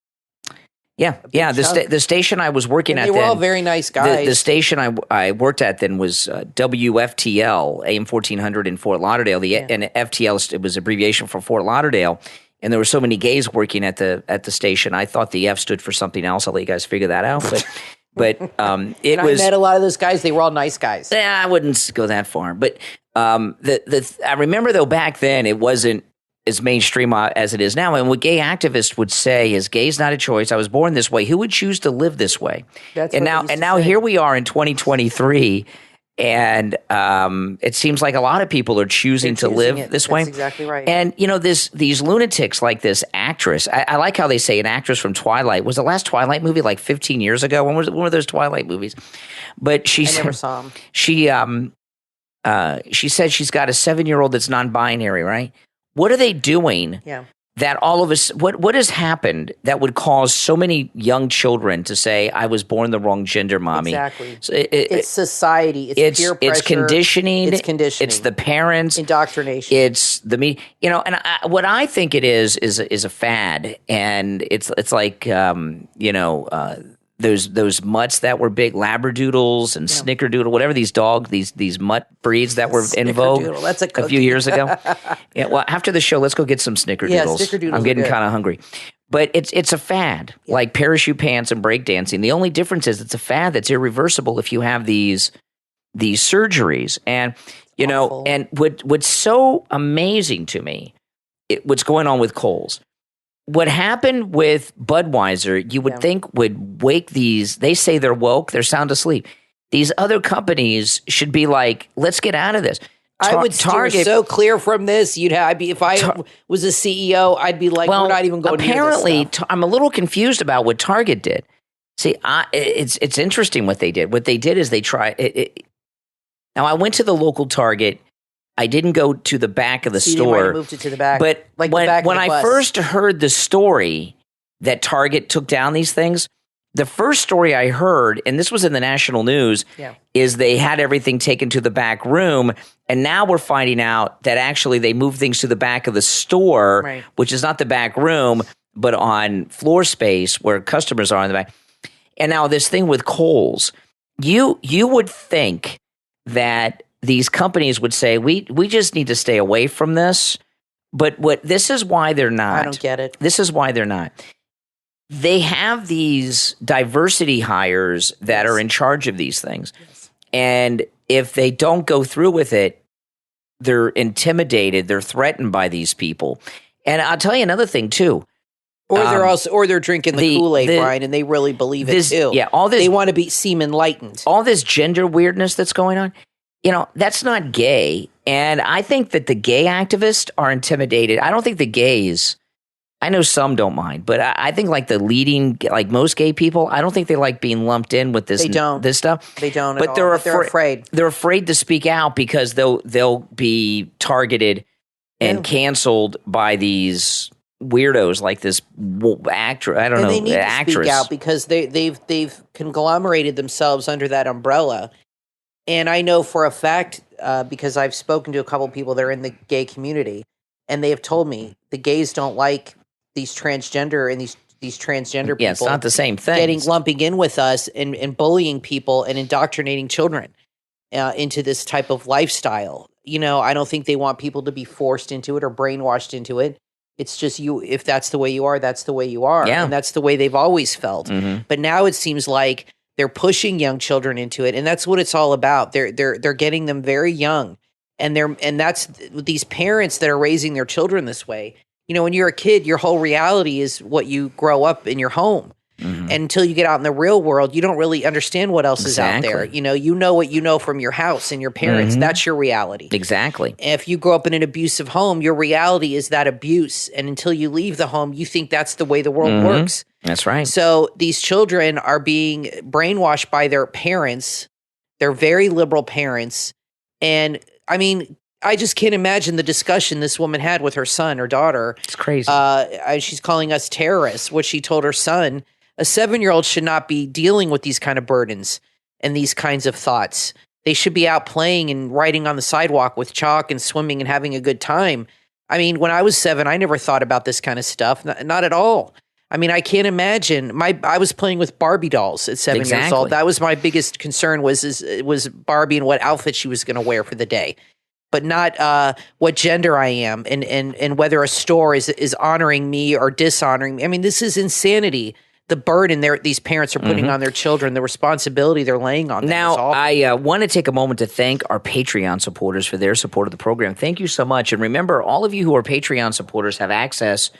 Yeah. The station I was working at then. They were all very nice guys. The station I worked at then was WFTL, AM 1400 in Fort Lauderdale. And FTL, it was abbreviation for Fort Lauderdale. And there were so many gays working at the station. I thought the F stood for something else. I'll let you guys figure that out. But it was. I met a lot of those guys. They were all nice guys. Yeah, I wouldn't go that far. But I remember, though, back then it wasn't as mainstream as it is now. And what gay activists would say is, gay's not a choice. I was born this way. Who would choose to live this way? Now here we are in 2023, and it seems like a lot of people are choosing to live this way. That's exactly right. And these lunatics like this actress. I like how they say an actress from Twilight. Was the last Twilight movie like 15 years ago? When were those Twilight movies? But I never saw them. She said she's got a 7-year-old that's non-binary, right? What are they doing that all of us, what has happened that would cause so many young children to say, I was born the wrong gender, mommy? Exactly. So it's society. It's peer pressure. It's conditioning. It's conditioning. It's the parents. Indoctrination. It's the me. And what I think it is a fad. And it's like, those mutts that were big, Labradoodles and Snickerdoodle, whatever these these mutt breeds that were in vogue That's a few years ago. Yeah, well, after the show, let's go get some Snickerdoodles. Yeah, Snickerdoodles. I'm getting kind of hungry. But it's a fad, like parachute pants and breakdancing. The only difference is it's a fad that's irreversible if you have these surgeries. And and what's so amazing to me, what's going on with Kohl's. What happened with Budweiser, you would think would wake these. They say they're woke. They're sound asleep. These other companies should be like, let's get out of this. I would steer so clear from this. If I was a CEO, I'd be like, we're not even going apparently, near this stuff. I'm a little confused about what Target did. See, it's interesting what they did. What they did is they tried it. Now, I went to the local Target. I didn't go to the back of the store. Moved it to the back. But when I first heard the story that Target took down these things, the first story I heard, and this was in the national news, is they had everything taken to the back room. And now we're finding out that actually they moved things to the back of the store, which is not the back room, but on floor space where customers are in the back. And now this thing with Kohl's, you would think that these companies would say, we just need to stay away from this. But this is why they're not. I don't get it. This is why they're not. They have these diversity hires that are in charge of these things. Yes. And if they don't go through with it, they're intimidated. They're threatened by these people. And I'll tell you another thing, too. Or they're drinking the Kool-Aid, Brian, and they really believe it, too. Yeah, they want to seem enlightened. All this gender weirdness that's going on. That's not gay. And I think that the gay activists are intimidated. I don't think the gays, I know some don't mind, but I think like the leading, like most gay people, I don't think they like being lumped in with this, this stuff. They don't but at they're all. They're afraid. They're afraid to speak out because they'll be targeted and canceled by these weirdos like this actor. I don't know. They need to speak out because they've conglomerated themselves under that umbrella. And I know for a fact, because I've spoken to a couple people that are in the gay community, and they have told me the gays don't like these transgender and these transgender people. Yeah, it's not the same thing. Lumping in with us and bullying people and indoctrinating children into this type of lifestyle. I don't think they want people to be forced into it or brainwashed into it. It's just if that's the way you are, that's the way you are. Yeah. And that's the way they've always felt. Mm-hmm. But now it seems like they're pushing young children into it. And that's what it's all about. They're getting them very young. And that's these parents that are raising their children this way. When you're a kid, your whole reality is what you grow up in your home. Mm-hmm. And until you get out in the real world, you don't really understand what else is out there. You know what you know from your house and your parents. Mm-hmm. That's your reality. Exactly. If you grow up in an abusive home, your reality is that abuse. And until you leave the home, you think that's the way the world works. That's right. So these children are being brainwashed by their parents. They're very liberal parents. And I mean, I just can't imagine the discussion this woman had with her son or daughter. It's crazy. She's calling us terrorists. What she told her son, a 7-year-old should not be dealing with these kind of burdens and these kinds of thoughts. They should be out playing and writing on the sidewalk with chalk and swimming and having a good time. I mean, when I was 7, I never thought about this kind of stuff. Not at all. I mean, I can't imagine. I was playing with Barbie dolls at 7 years old. That was my biggest concern was Barbie and what outfit she was going to wear for the day, but not what gender I am and whether a store is honoring me or dishonoring me. I mean, this is insanity. The burden these parents are putting on their children, the responsibility they're laying on them. Now, I want to take a moment to thank our Patreon supporters for their support of the program. Thank you so much. And remember, all of you who are Patreon supporters have access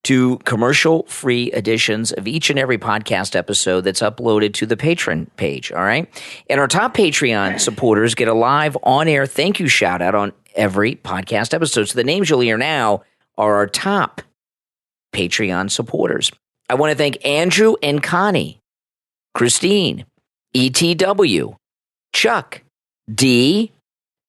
to commercial-free editions of each and every podcast episode that's uploaded to the Patreon page, all right? And our top Patreon supporters get a live on-air thank you shout-out on every podcast episode. So the names you'll hear now are our top Patreon supporters. I want to thank Andrew and Connie, Christine, ETW, Chuck, D,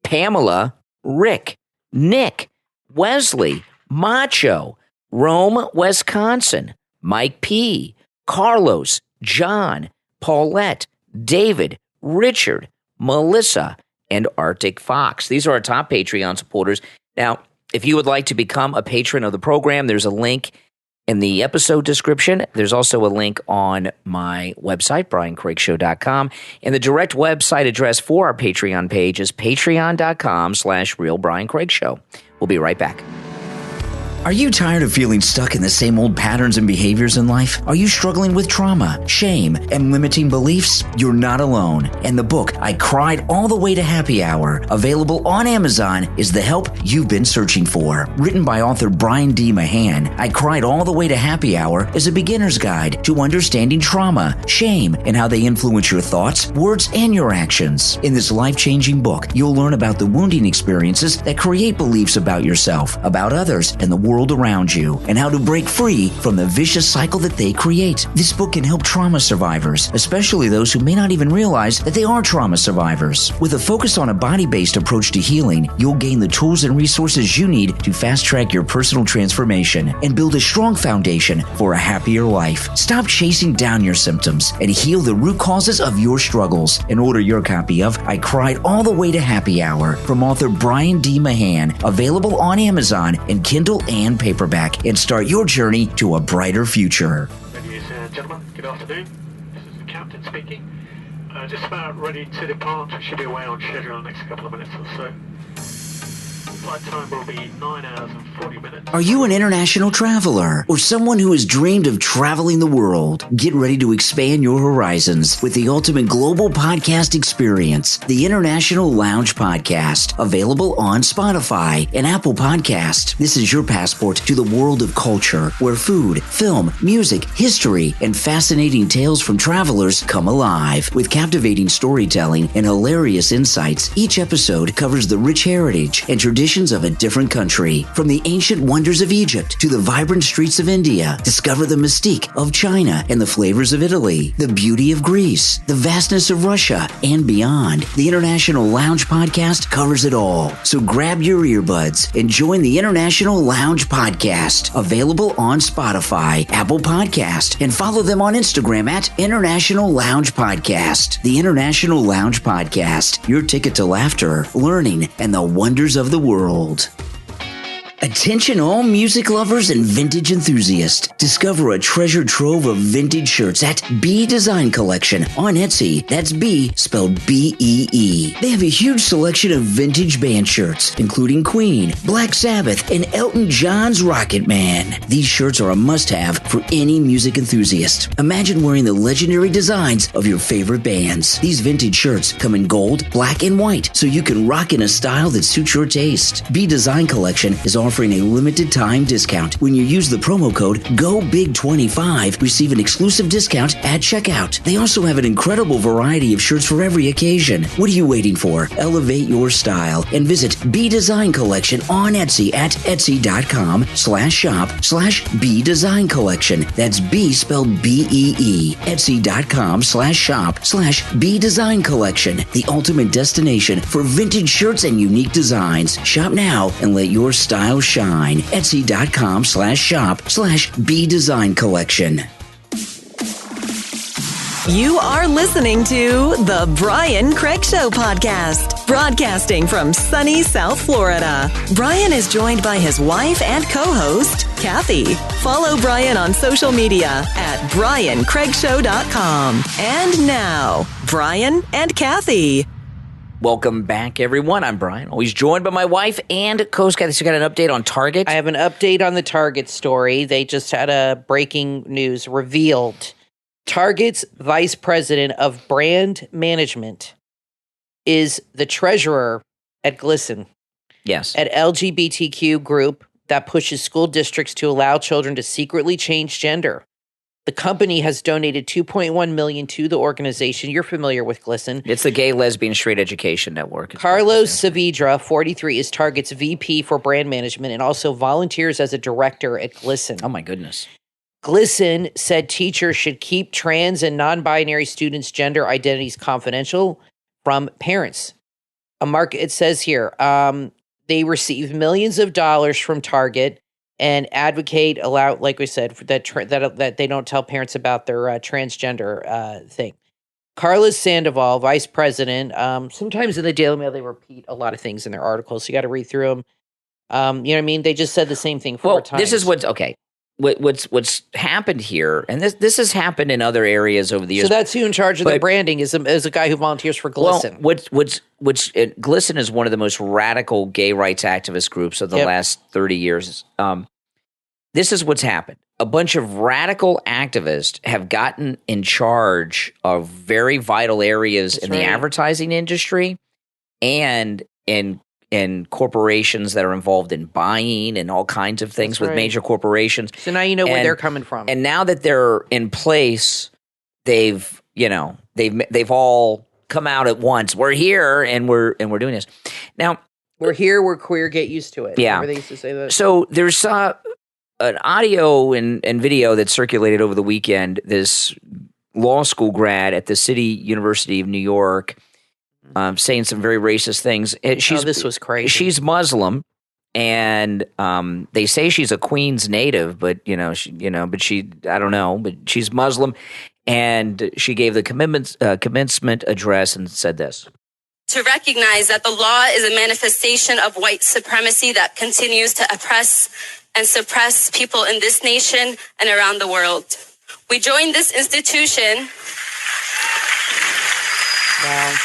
Pamela, Rick, Nick, Wesley, Macho, Rome, Wisconsin, Mike P., Carlos, John, Paulette, David, Richard, Melissa, and Arctic Fox. These are our top Patreon supporters. Now, if you would like to become a patron of the program, there's a link in the episode description. There's also a link on my website, briancraigshow.com. And the direct website address for our Patreon page is patreon.com/realbriancraigshow. We'll be right back. Are you tired of feeling stuck in the same old patterns and behaviors in life? Are you struggling with trauma, shame, and limiting beliefs? You're not alone. And the book, I Cried All the Way to Happy Hour, available on Amazon, is the help you've been searching for. Written by author Brian D. Mahan, I Cried All the Way to Happy Hour is a beginner's guide to understanding trauma, shame, and how they influence your thoughts, words, and your actions. In this life-changing book, you'll learn about the wounding experiences that create beliefs about yourself, about others, and the world around you, and how to break free from the vicious cycle that they create. This book can help trauma survivors, especially those who may not even realize that they are trauma survivors. With a focus on a body-based approach to healing, you'll gain the tools and resources you need to fast-track your personal transformation and build a strong foundation for a happier life. Stop chasing down your symptoms and heal the root causes of your struggles. And order your copy of I Cried All the Way to Happy Hour from author Brian D. Mahan, available on Amazon in Kindle and paperback, and start your journey to a brighter future. Ladies and gentlemen, good afternoon. This is the captain speaking. Just about ready to depart. We should be away on schedule in the next couple of minutes or so. Flight time will be 9 hours and 40 minutes. Are you an international traveler or someone who has dreamed of traveling the world? Get ready to expand your horizons with the ultimate global podcast experience, the International Lounge Podcast, available on Spotify and Apple Podcast. This is your passport to the world of culture, where food, film, music, history, and fascinating tales from travelers come alive. With captivating storytelling and hilarious insights, each episode covers the rich heritage and tradition traditions of a different country. From the ancient wonders of Egypt to the vibrant streets of India, discover the mystique of China and the flavors of Italy, the beauty of Greece, the vastness of Russia, and beyond. The International Lounge Podcast covers it all. So grab your earbuds and join the International Lounge Podcast, available on Spotify, Apple Podcast, and follow them on Instagram at International Lounge Podcast. The International Lounge Podcast, your ticket to laughter, learning, and the wonders of the world. Attention all music lovers and vintage enthusiasts. Discover a treasure trove of vintage shirts at B Design Collection on Etsy. That's B spelled B-E-E. They have a huge selection of vintage band shirts, including Queen, Black Sabbath, and Elton John's Rocket Man. These shirts are a must-have for any music enthusiast. Imagine wearing the legendary designs of your favorite bands. These vintage shirts come in gold, black, and white, so you can rock in a style that suits your taste. B Design Collection is offering a limited time discount. When you use the promo code GOBIG25, receive an exclusive discount at checkout. They also have an incredible variety of shirts for every occasion. What are you waiting for? Elevate your style and visit B Design Collection on Etsy at etsy.com/shop/B Design Collection. That's B spelled B-E-E. Etsy.com/shop/B Design Collection. The ultimate destination for vintage shirts and unique designs. Shop now and let your style shine. Etsy.com/shop/B Design Collection. You are listening to The Brian Craig Show podcast, broadcasting from sunny South Florida. Brian is joined by his wife and co-host, Kathy. Follow Brian on social media at BrianCraigShow.com. And now, Brian and Kathy. Welcome back, everyone. I'm Brian, always joined by my wife and co-host Kathy. So, got an update on Target? I have an update on the Target story. They just had a breaking news revealed. Target's vice president of brand management is the treasurer at Glisten. Yes. An LGBTQ group that pushes school districts to allow children to secretly change gender. The company has donated $2.1 million to the organization. You're familiar with Glisten. It's the Gay, Lesbian, Straight Education Network. Carlos Saavedra, 43, is Target's VP for brand management and also volunteers as a director at Glisten. Oh, my goodness. Glisten said teachers should keep trans and non-binary students' gender identities confidential from parents. It says here, they receive millions of dollars from Target and advocate, like we said, that they don't tell parents about their transgender thing. Carlos Sandoval, vice president, sometimes in the Daily Mail they repeat a lot of things in their articles, so you got to read through them. You know what I mean? They just said the same thing 4 times. This is what's happened here, and this has happened in other areas over the years. So that's who in charge of the branding is a guy who volunteers for Glisten. Well, Glisten is one of the most radical gay rights activist groups of the last 30 years. This is what's happened. A bunch of radical activists have gotten in charge of very vital areas the advertising industry and in corporations that are involved in buying and all kinds of things with major corporations. So now you know where they're coming from. And now that they're in place, they've all come out at once. We're here and we're doing this. Now we're here, we're queer, get used to it. Yeah. Remember they used to say that? So there's an audio and video that circulated over the weekend. This law school grad at the City University of New York saying some very racist things. This was crazy. She's Muslim, and they say she's a Queens native, but I don't know, but she's Muslim, and she gave the commencement address and said this. To recognize that the law is a manifestation of white supremacy that continues to oppress and suppress people in this nation and around the world. We joined this institution. Wow.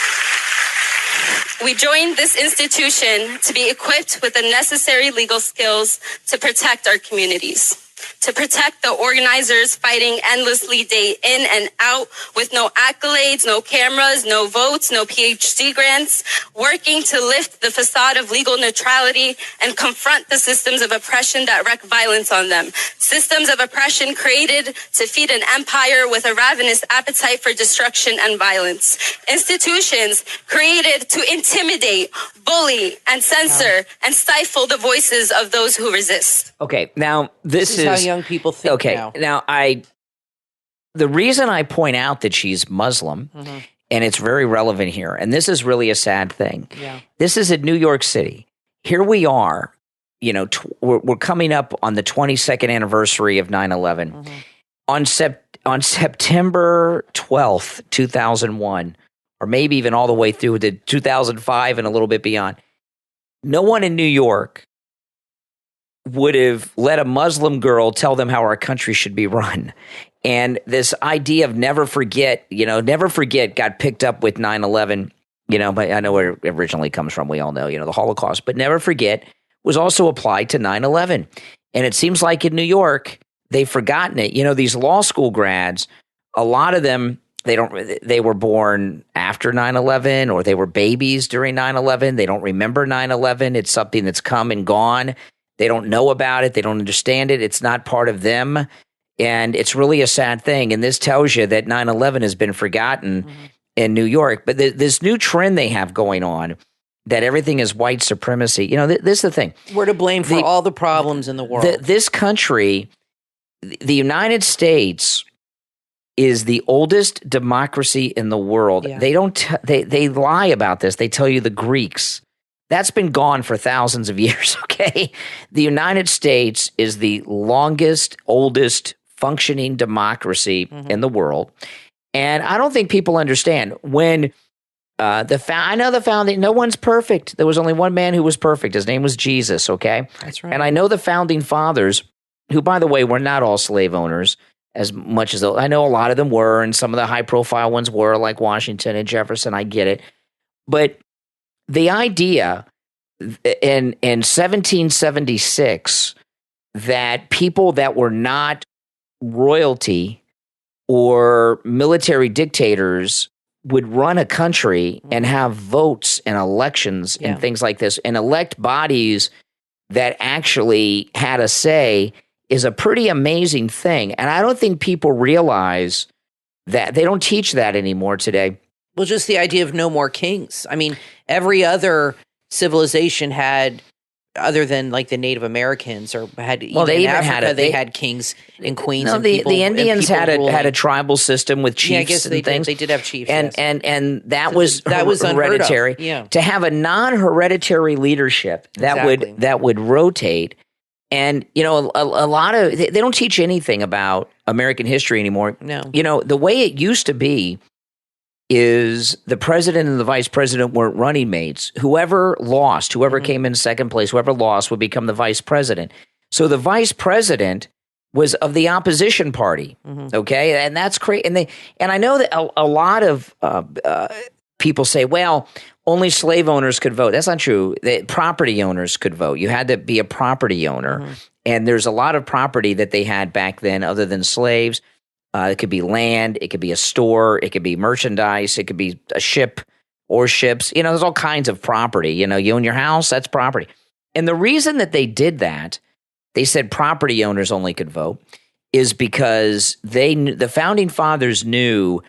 We joined this institution to be equipped with the necessary legal skills to protect our communities. To protect the organizers fighting endlessly day in and out with no accolades, no cameras, no votes, no PhD grants, working to lift the facade of legal neutrality and confront the systems of oppression that wreak violence on them. Systems of oppression created to feed an empire with a ravenous appetite for destruction and violence. Institutions created to intimidate, bully, and censor and stifle the voices of those who resist. Okay, now this is how young people think okay, now. The reason I point out that she's Muslim, and it's very relevant here, and this is really a sad thing. Yeah. This is in New York City. Here we are, we're coming up on the 22nd anniversary of 9/11. On September 12th, 2001, or maybe even all the way through to 2005 and a little bit beyond, no one in New York would have let a Muslim girl tell them how our country should be run. And this idea of never forget got picked up with 9/11, but I know where it originally comes from. We all know, the Holocaust, but never forget was also applied to 9/11. And it seems like in New York, they've forgotten it. These law school grads, a lot of them, they were born after 9/11 or they were babies during 9/11. They don't remember 9/11. It's something that's come and gone. They don't know about it. They don't understand it. It's not part of them. And it's really a sad thing. And this tells you that 9/11 has been forgotten in New York. But this new trend they have going on, that everything is white supremacy. This is the thing. We're to blame for all the problems in the world. This country, the United States, is the oldest democracy in the world. Yeah. They lie about this. They tell you the Greeks. That's been gone for thousands of years, okay? The United States is the longest, oldest functioning democracy in the world. And I don't think people understand when I know the founding, no one's perfect. There was only one man who was perfect. His name was Jesus, okay? That's right. And I know the founding fathers, who, by the way, were not all slave owners as much as I know a lot of them were, and some of the high-profile ones were, like Washington and Jefferson. I get it. But the idea in 1776 that people that were not royalty or military dictators would run a country and have votes and elections and things like this and elect bodies that actually had a say is a pretty amazing thing. And I don't think people realize that. They don't teach that anymore today. Well, just the idea of no more kings. I mean, every other civilization had, other than like the Native Americans, or had well, they even Africa, they had kings and queens. No, and the people, Indians had a tribal system with chiefs. Yeah, I guess and they things. They did have chiefs, and that was hereditary. Yeah. To have a non-hereditary leadership that would rotate. And a lot of they don't teach anything about American history anymore. No, the way it used to be is the president and the vice president weren't running mates. Whoever came in second place, whoever lost would become the vice president. So the vice president was of the opposition party. Okay, and that's crazy. And I know that a lot of people say, well, only slave owners could vote. That's not true. Property owners could vote. You had to be a property owner. And there's a lot of property that they had back then other than slaves. It could be land. It could be a store. It could be merchandise. It could be a ship or ships. There's all kinds of property. You own your house, that's property. And the reason that they did that, they said property owners only could vote, is because the founding fathers knew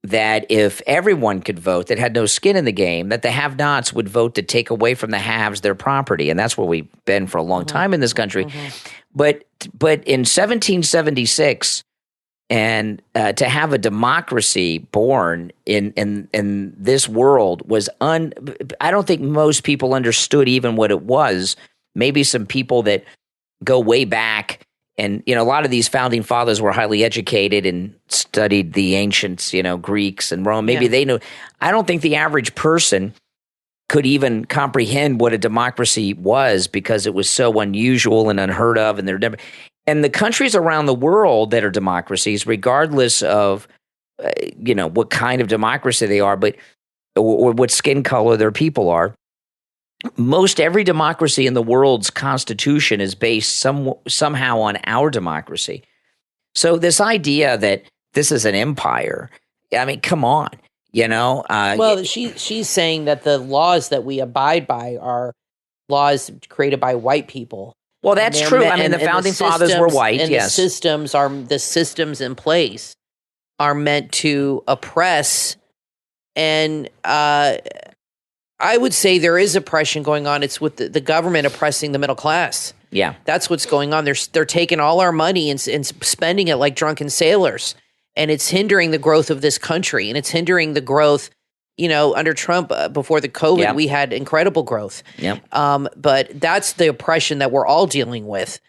that if everyone could vote that had no skin in the game, that the have-nots would vote to take away from the haves their property. And that's where we've been for a long time in this country. But in 1776, and to have a democracy born in this world was I don't think most people understood even what it was. Maybe some people that go way back, and a lot of these founding fathers were highly educated and studied the ancients, Greeks and Rome. Maybe they knew. I don't think the average person could even comprehend what a democracy was, because it was so unusual and unheard of, and and the countries around the world that are democracies, regardless of, what kind of democracy they are, or what skin color their people are, most every democracy in the world's constitution is based somehow on our democracy. So this idea that this is an empire, I mean, come on, you know. Well, she's saying that the laws that we abide by are laws created by white people. Well, that's true. I mean, the founding fathers were white. And yes, the systems in place are meant to oppress. And I would say there is oppression going on. It's with the government oppressing the middle class. Yeah, that's what's going on. They're taking all our money and spending it like drunken sailors, and it's hindering the growth of this country, and it's hindering the growth. You know, under Trump, before the COVID, we had incredible growth. Yep. But that's the oppression that we're all dealing with.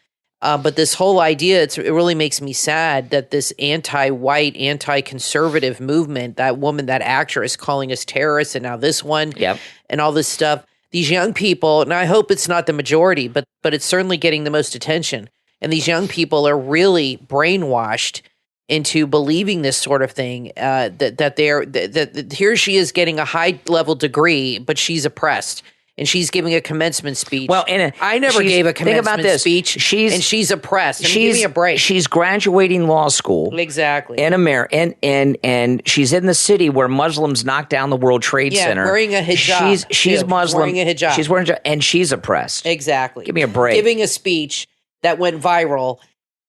But this whole idea, it really makes me sad that this anti-white, anti-conservative movement, that woman, that actress calling us terrorists, and now this one, and all this stuff, these young people, and I hope it's not the majority, but it's certainly getting the most attention. And these young people are really brainwashed into believing this sort of thing, that here she is getting a high level degree, but she's oppressed, and she's giving a commencement speech. Well, I never gave a commencement speech. She's oppressed. Give me a break. She's graduating law school, exactly, in America, and she's in the city where Muslims knocked down the World Trade Center. Wearing a hijab. She's Muslim. Wearing a hijab. She's wearing a hijab, and she's oppressed. Exactly. Give me a break. Giving a speech that went viral.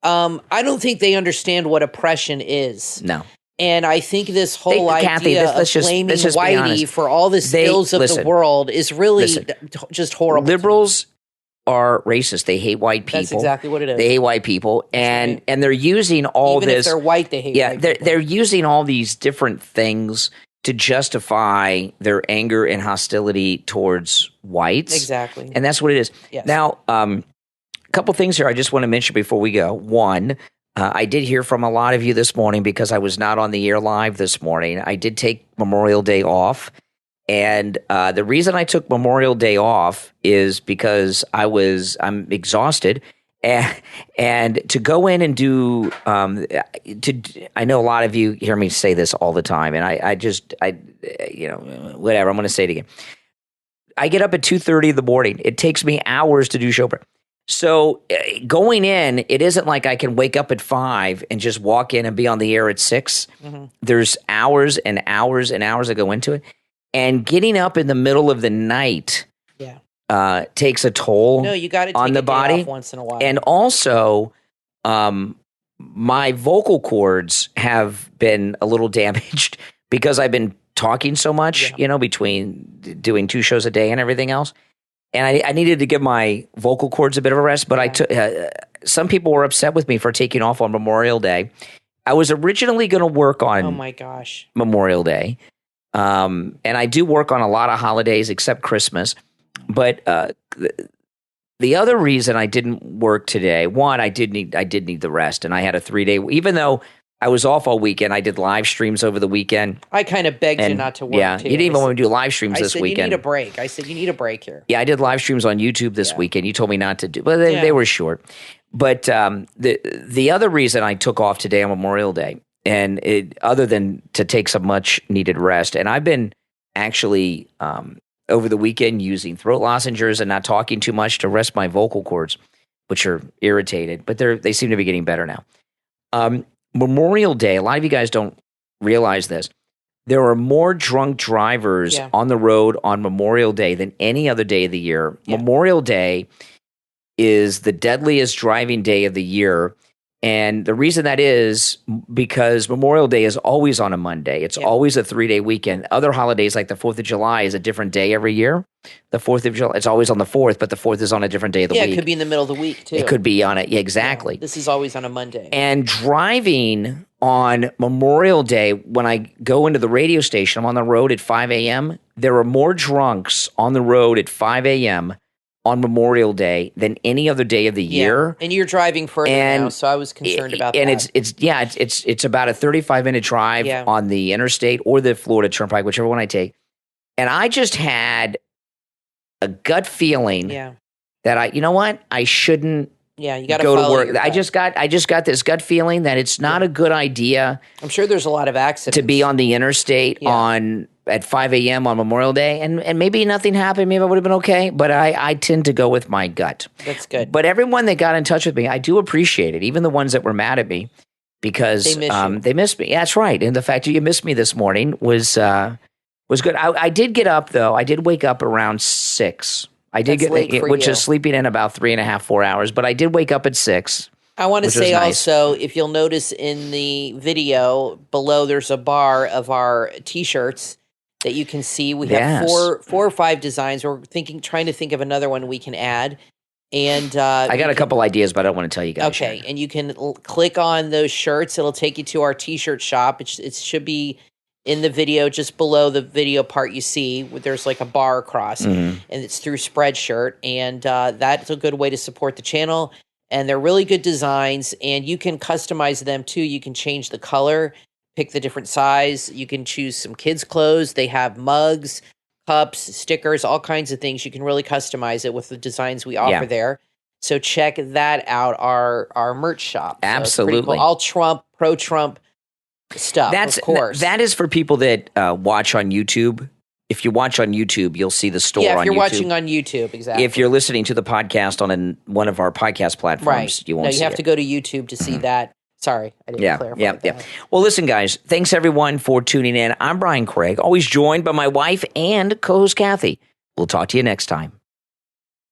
I don't think they understand what oppression is. No. And I think this whole Kathy, idea of blaming Whitey for all the ills of the world is really just horrible. Liberals are racist. They hate white people. That's exactly what it is. They hate white people, and they're using all Even this. If they're white, they hate white people. They're using all these different things to justify their anger and hostility towards whites. Exactly. And that's what it is. Yes. Now, a couple things here I just want to mention before we go. One, I did hear from a lot of you this morning because I was not on the air live this morning. I did take Memorial Day off. And the reason I took Memorial Day off is because I'm exhausted. And to go in and do, I know a lot of you hear me say this all the time, and I whatever, I'm going to say it again. I get up at 2:30 in the morning. It takes me hours to do show prep. So going in, it isn't like I can wake up at 5 and just walk in and be on the air at 6. Mm-hmm. There's hours and hours and hours that go into it. And getting up in the middle of the night takes a toll on the body once in a while. And also, my vocal cords have been a little damaged because I've been talking so much, between doing 2 shows a day and everything else. And I needed to give my vocal cords a bit of a rest, but I took. Some people were upset with me for taking off on Memorial Day. I was originally going to work on Memorial Day, and I do work on a lot of holidays except Christmas. But the other reason I didn't work today, one, I did need the rest, and I had a 3-day. Even though I was off all weekend, I did live streams over the weekend. I kind of begged you not to work. Yeah, too. You didn't even want to do live streams this weekend. You need a break. I said you need a break here. Yeah, I did live streams on YouTube this weekend. You told me not to do, but they were short. But the other reason I took off today on Memorial Day, and other than to take some much needed rest, and I've been actually over the weekend using throat lozenges and not talking too much to rest my vocal cords, which are irritated, but they seem to be getting better now. Memorial Day, a lot of you guys don't realize this. There are more drunk drivers on the road on Memorial Day than any other day of the year. Yeah. Memorial Day is the deadliest driving day of the year. And the reason that is because Memorial Day is always on a Monday. It's always a 3-day weekend. Other holidays like the 4th of July is a different day every year. The 4th of July, it's always on the 4th, but the 4th is on a different day of the week. Yeah, it could be in the middle of the week, too. It could be on it. Yeah, exactly. Yeah, this is always on a Monday. And driving on Memorial Day, when I go into the radio station, I'm on the road at 5 a.m., there are more drunks on the road at 5 a.m. on Memorial Day than any other day of the year. And you're driving further now, so I was concerned about that. And it's about a 35-minute drive on the interstate or the Florida Turnpike, whichever one I take. And I just had a gut feeling that I shouldn't you got go to work. I just got this gut feeling that it's not a good idea. I'm sure there's a lot of accidents to be on the interstate on at 5 a.m. on Memorial Day, and maybe nothing happened. Maybe I would have been okay, but I tend to go with my gut. That's good. But everyone that got in touch with me, I do appreciate it, even the ones that were mad at me because they missed me. Yeah, that's right. And the fact that you missed me this morning was good. I did get up, though. I did wake up around 6. I did which is sleeping in about 3.5, 4 hours, but I did wake up at 6. I want to say also, if you'll notice in the video below, there's a bar of our T-shirts that you can see. We have four or five designs. We're trying to think of another one we can add. And I got a couple ideas, but I don't want to tell you guys. Okay, yet. and you can click on those shirts. It'll take you to our T-shirt shop. It should be in the video, just below the video part you see. There's like a bar across, and it's through Spreadshirt. And that's a good way to support the channel. And they're really good designs, and you can customize them too. You can change the color, pick the different size. You can choose some kids' clothes. They have mugs, cups, stickers, all kinds of things. You can really customize it with the designs we offer there. So check that out, our merch shop. So absolutely. Cool. All Trump, pro-Trump stuff, of course. That is for people that watch on YouTube. If you watch on YouTube, you'll see the store on YouTube. Yeah, if you're watching on YouTube, exactly. If you're listening to the podcast on one of our podcast platforms, you won't see it. You have to go to YouTube to see that. Sorry, I didn't clarify that. Well, listen, guys, thanks everyone for tuning in. I'm Brian Craig, always joined by my wife and co-host Kathy. We'll talk to you next time.